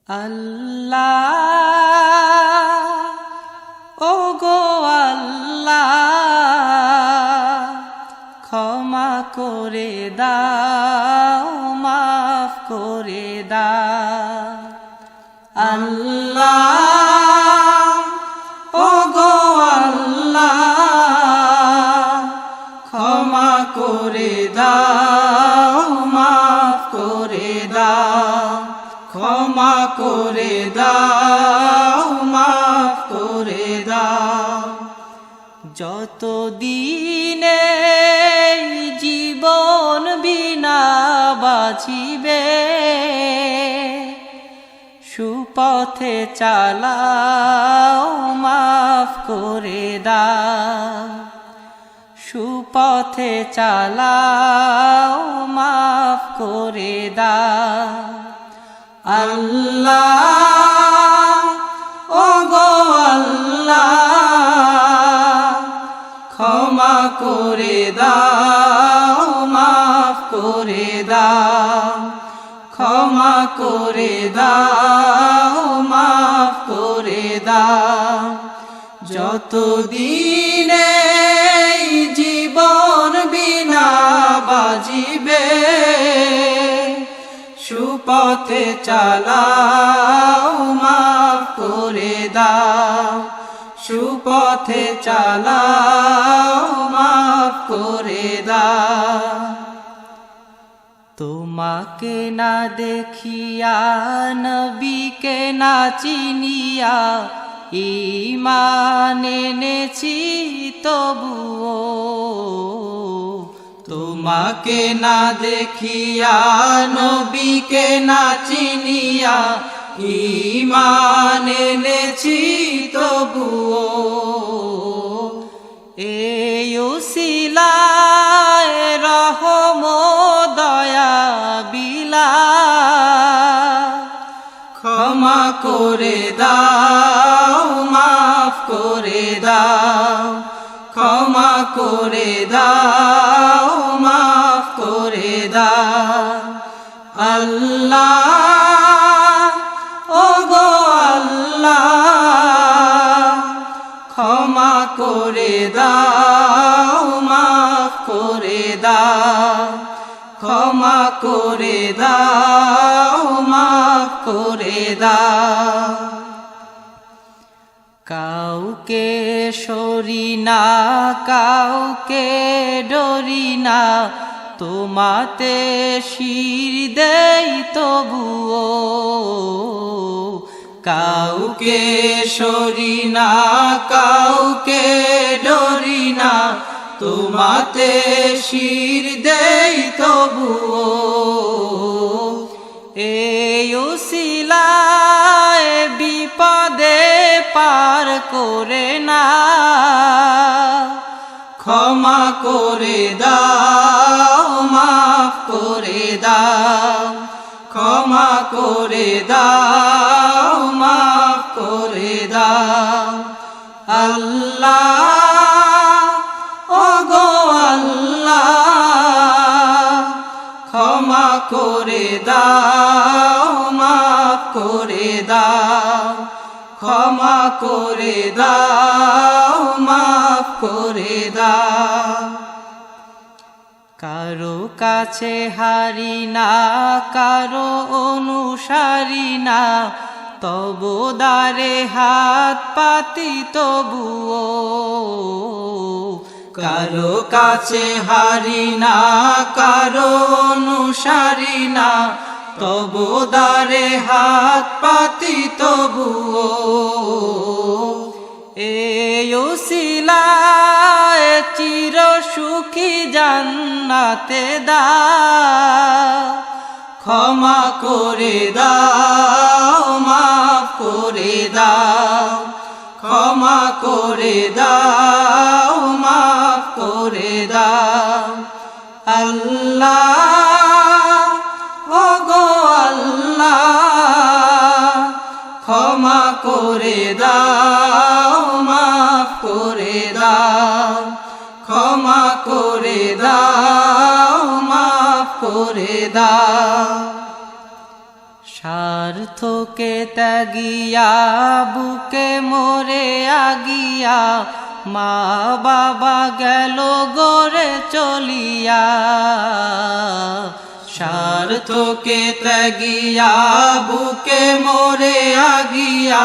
আল্লাহ ও গো আল্লাহ ক্ষমা করে দাও মাফ করে দাও আল্লাহ ও গো আল্লাহ ক্ষমা করে দাও মাফ করে দাও ক্ষমা করে দাও মাফ করে দাও যত দিনে জীবন বিনা বাঁচিবে সুপথে চালাও মাফ করে দাও সুপথে চালাও মাফ করে দাও আল্লাহ ও গো আল্লাহ ক্ষমা করে দাও মাফ করে দাও ক্ষমা করে দাও মাফ করে দাও যত দিনে জীবন বিনা বাজিবে সুপথে চালাও মাফ করে দাও সুপথে চালাও মাফ করে দাও তোমাকে না দেখিয়া নবীকে না চিনিয়া ঈমান এনেছি তবুও তোমাকে না দেখিয়া নবীকে না চিনিয়া ঈমান এনেছি তবুও এই উসিলায় রহম দয়া বিলা ক্ষমা করে দাও মাফ করে দাও ক্ষমা করে দাও মাফ করে দাও আল্লাহ ও গো আল্লাহ ক্ষমা করে দাও মাফ করে দাও ক্ষমা করে দাও মাফ করে দাও কাউকে সরি না কাউকে ডরি না তোমাতে শির দেই তবুও কাউকে সরি না কাউকে ডরি না তোমাতে শির দেই তবুও এই উসিলায় বিপদে পার করে না ক্ষমা করে দাও মাফ করে দাও ক্ষমা করে দাও মাফ করে দাও আল্লাহ ও গো আল্লাহ ক্ষমা করে দাও মাফ করে দাও ক্ষমা করে দাও মাফ করে দাও কারো কাছে হারি না কারো অনুসারী না তবু দ্বারে হাত পাতি তবুও কারো কাছে হারি না কারো অনুসারী না তবু দ্বারে হাত পাতি তবুও এই উসিলায় চির সুখী জান্নাতে দাও ক্ষমা করে দাও মাফ করে দাও ক্ষমা করে দাও মাফ করে দাও আল্লাহ ও গো আল্লাহ ক্ষমা করে দাও মাফ করে দাও ক্ষমা করে দাও মাফ করে দাও সার স্বার্থকে ত্যাগিয়া বুকে মোরে আগিয়া মা বাবা গেল গড়ে চলিয়া স্বার্থকে ত্যাগিয়া বুকে মোরে আগিয়া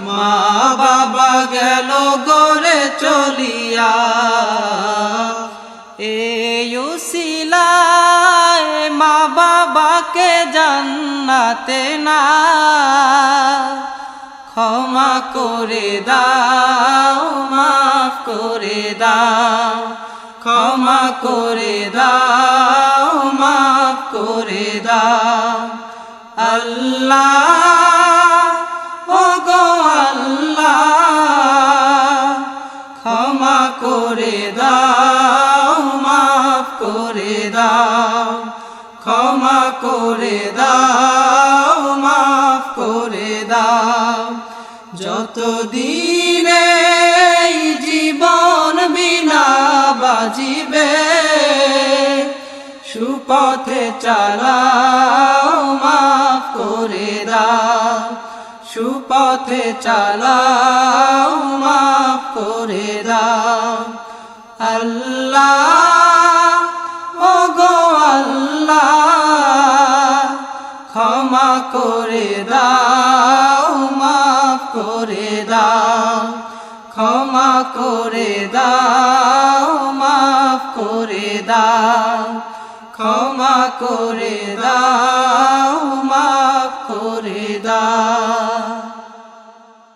মা বাবা গেল গড়ে চলিয়া এই উসিলায় মা বাবাকে জান্নাতে না ক্ষমা করে দাও মাফ করে দাও ক্ষমা করে দাও মাফ করে দাও আল্লাহ ও গো আল্লাহ ক্ষমা করে দাও মাফ করে দাও ক্ষমা করে দাও মাফ করে দাও যতদিনে জীবন বিনা বাজিবে সুপথে চালাও মাফ করে দাও সুপথে চালাও মাফ করে দাও আল্লাহ ও গো আল্লাহ ক্ষমা করে দাও মাফ করে দাও ক্ষমা করে দাও মাফ করে দাও ক্ষমা করে দাও